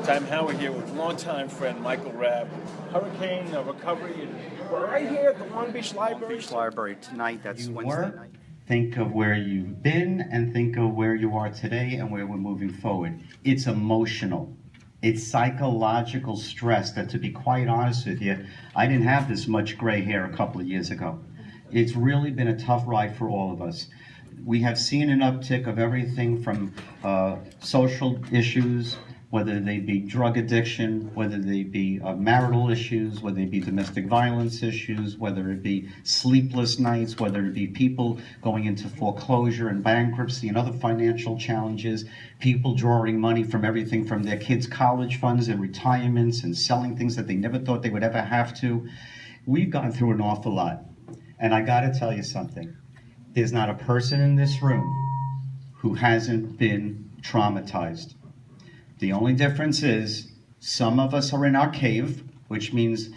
I'm Howie here with longtime friend Michael Rabb. Hurricane recovery. We're right here at the Long Beach Library. Long Beach Library tonight. That's You Wednesday were, night. think of where you've been and think of where you are today and where we're moving forward. It's emotional. It's psychological stress that, to be quite honest with you, I didn't have this much gray hair a couple of years ago. It's really been a tough ride for all of us. We have seen an uptick of everything from social issues, whether they be drug addiction, whether they be marital issues, whether they be domestic violence issues, whether it be sleepless nights, whether it be people going into foreclosure and bankruptcy and other financial challenges, people drawing money from everything from their kids' college funds and retirements and selling things that they never thought they would ever have to. We've gone through an awful lot. And I gotta tell you something. There's not a person in this room who hasn't been traumatized. The only difference is some of us are in our cave, which means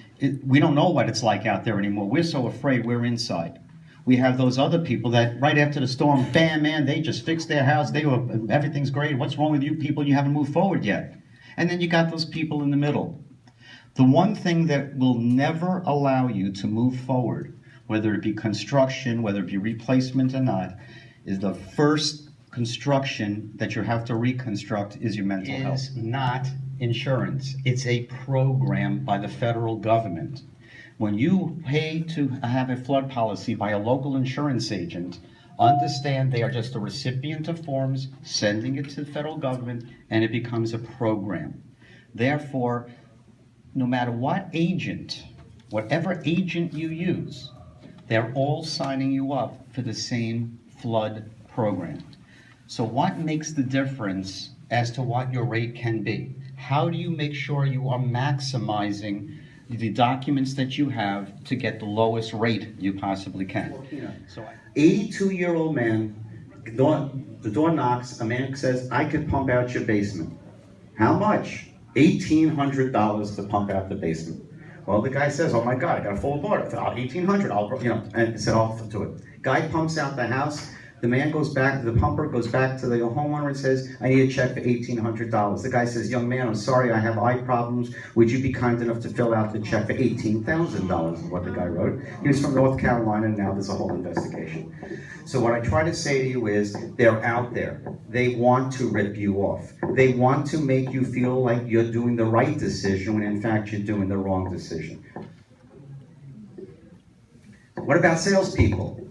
we don't know what it's like out there anymore. We're so afraid we're inside. We have those other people that right after the storm, bam, man, they just fixed their house. Everything's great. What's wrong with you people? You haven't moved forward yet. And then you got those people in the middle. The one thing that will never allow you to move forward, whether it be construction, whether it be replacement or not, is the first construction that you have to reconstruct is your mental health. It's not insurance. It's a program by the federal government. When you pay to have a flood policy by a local insurance agent, understand they are just a recipient of forms, sending it to the federal government, and it becomes a program. Therefore, no matter what agent, whatever agent you use, they're all signing you up for the same flood program. So what makes the difference as to what your rate can be? How do you make sure you are maximizing the documents that you have to get the lowest rate you possibly can? 82-year-old man, the door knocks, a man says, I could pump out your basement. How much? $1,800 to pump out the basement. Well, the guy says, oh my God, I got a full board. $1,800, and said off to it. Guy pumps out the house. The man goes back, the pumper goes back to the homeowner and says, I need a check for $1,800. The guy says, young man, I'm sorry, I have eye problems. Would you be kind enough to fill out the check for $18,000 is what the guy wrote. He was from North Carolina, and now there's a whole investigation. So what I try to say to you is, they're out there. They want to rip you off. They want to make you feel like you're doing the right decision when in fact you're doing the wrong decision. What about salespeople?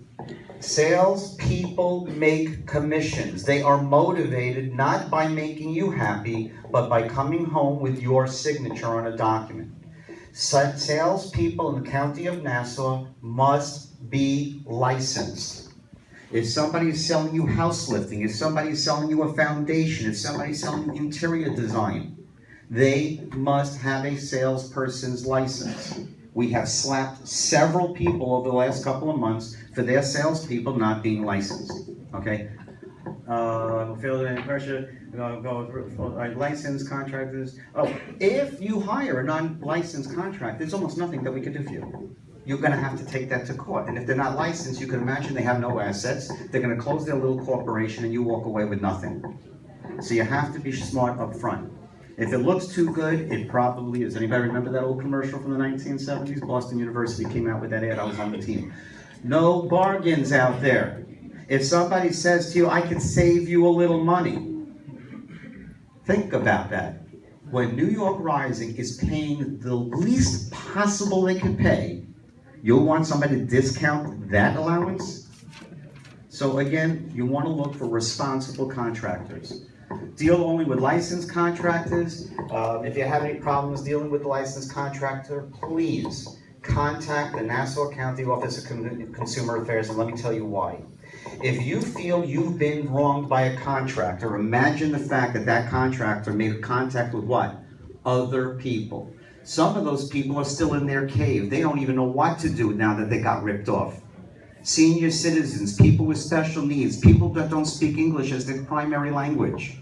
Salespeople make commissions. They are motivated not by making you happy, but by coming home with your signature on a document. Salespeople in the county of Nassau must be licensed. If somebody's selling you house lifting, if somebody's selling you a foundation, if somebody's selling you interior design, they must have a salesperson's license. We have slapped several people over the last couple of months for their salespeople not being licensed. Okay? Feel any pressure? Licensed contractors. Oh, if you hire a non-licensed contractor, there's almost nothing that we can do for you. You're going to have to take that to court. And if they're not licensed, you can imagine they have no assets. They're going to close their little corporation and you walk away with nothing. So you have to be smart up front. If it looks too good, it probably is. Anybody remember that old commercial from the 1970s? Boston University came out with that ad. I was on the team. No bargains out there. If somebody says to you, I can save you a little money, think about that. When New York Rising is paying the least possible they can pay, you'll want somebody to discount that allowance? So again, you want to look for responsible contractors. Deal only with licensed contractors. If you have any problems dealing with the licensed contractor, please contact the Nassau County Office of Consumer Affairs, and let me tell you why. If you feel you've been wronged by a contractor, imagine the fact that that contractor made contact with what? Other people. Some of those people are still in their cave. They don't even know what to do now that they got ripped off. Senior citizens, people with special needs, people that don't speak English as their primary language.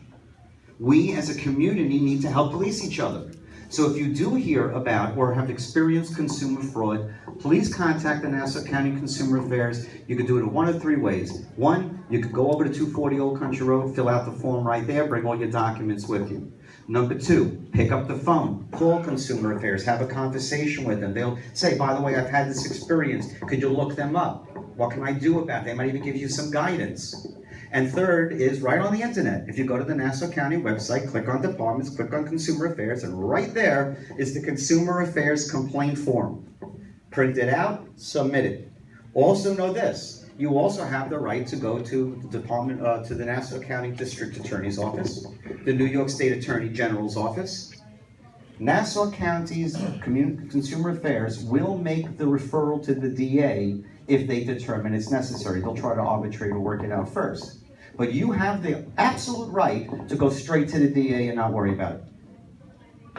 We as a community need to help police each other. So if you do hear about or have experienced consumer fraud, please contact the Nassau County Consumer Affairs. You could do it in one of three ways. One, you could go over to 240 Old Country Road, fill out the form right there, bring all your documents with you. Number two, pick up the phone, call Consumer Affairs, have a conversation with them. They'll say, by the way, I've had this experience. Could you look them up? What can I do about it? They might even give you some guidance. And third is right on the internet. If you go to the Nassau County website, click on departments, click on Consumer Affairs, and right there is the Consumer Affairs complaint form. Print it out, submit it. Also know this, you also have the right to go to the department, to the Nassau County District Attorney's Office, the New York State Attorney General's Office. Nassau County's Consumer Affairs will make the referral to the DA if they determine it's necessary. They'll try to arbitrate or work it out first. But you have the absolute right to go straight to the DA and not worry about it.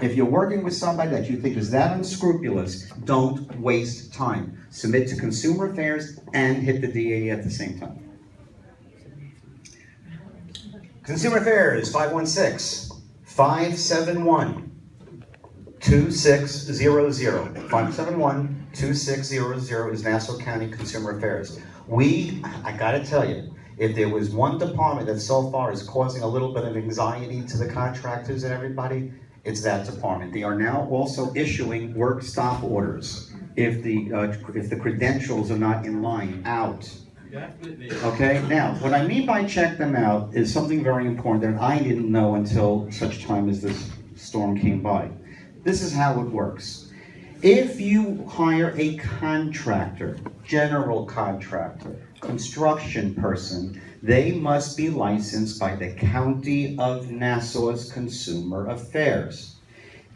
If you're working with somebody that you think is that unscrupulous, don't waste time. Submit to Consumer Affairs and hit the DA at the same time. Consumer Affairs, 516-571-2600. 571-2600 is Nassau County Consumer Affairs. I gotta tell you, if there was one department that so far is causing a little bit of anxiety to the contractors and everybody, it's that department. They are now also issuing work stop orders if the credentials are not in line, out. Okay, now, what I mean by check them out is something very important that I didn't know until such time as this storm came by. This is how it works. If you hire a contractor, general contractor, construction person, they must be licensed by the County of Nassau's Consumer Affairs.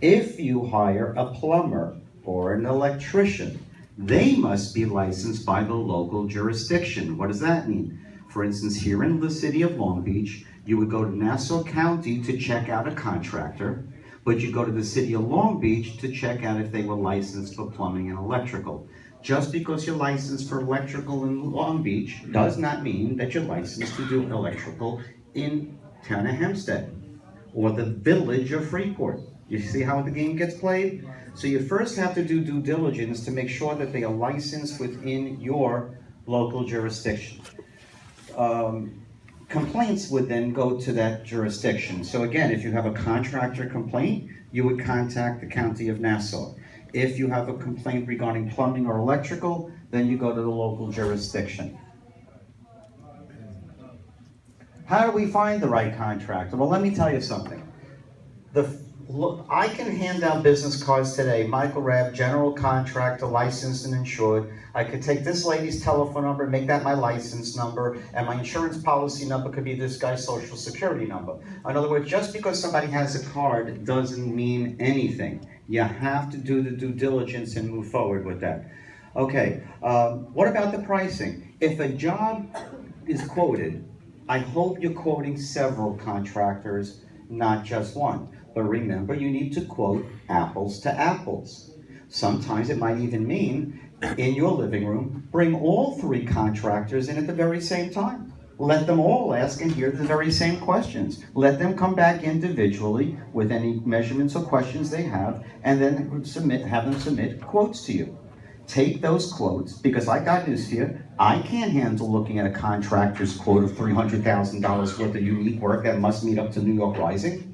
If you hire a plumber or an electrician, they must be licensed by the local jurisdiction. What does that mean? For instance, here in the city of Long Beach, you would go to Nassau County to check out a contractor, but you go to the city of Long Beach to check out if they were licensed for plumbing and electrical. Just because you're licensed for electrical in Long Beach does not mean that you're licensed to do electrical in town of Hempstead or the village of Freeport. You see how the game gets played? So you first have to do due diligence to make sure that they are licensed within your local jurisdiction. Complaints would then go to that jurisdiction. So again, if you have a contractor complaint, you would contact the County of Nassau. If you have a complaint regarding plumbing or electrical, then you go to the local jurisdiction. How do we find the right contractor? Well, let me tell you something. I can hand out business cards today. Michael Rabb, general contractor, licensed and insured. I could take this lady's telephone number, make that my license number, and my insurance policy number could be this guy's social security number. In other words, just because somebody has a card doesn't mean anything. You have to do the due diligence and move forward with that. Okay, what about the pricing? If a job is quoted, I hope you're quoting several contractors, not just one. But remember, you need to quote apples to apples. Sometimes it might even mean, in your living room, bring all three contractors in at the very same time. Let them all ask and hear the very same questions. Let them come back individually with any measurements or questions they have, and then have them submit quotes to you. Take those quotes, because I got news for you, I can't handle looking at a contractor's quote of $300,000 worth of unique work that must meet up to New York Rising.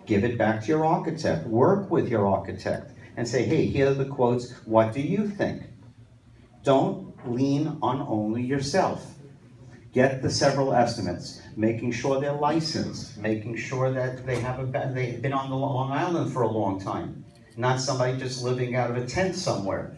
Give it back to your architect. Work with your architect and say, hey, here are the quotes. What do you think? Don't lean on only yourself. Get the several estimates, making sure they're licensed, making sure that they've been on the Long Island for a long time, not somebody just living out of a tent somewhere.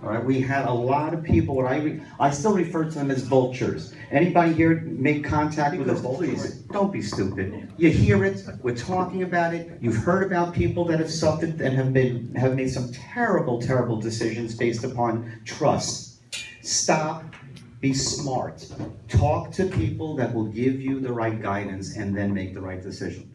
All right, we had a lot of people, I still refer to them as vultures. Anybody here make contact with a vulture? Please, don't be stupid. You hear it, we're talking about it, you've heard about people that have suffered and have made some terrible, terrible decisions based upon trust. Stop, be smart. Talk to people that will give you the right guidance and then make the right decision.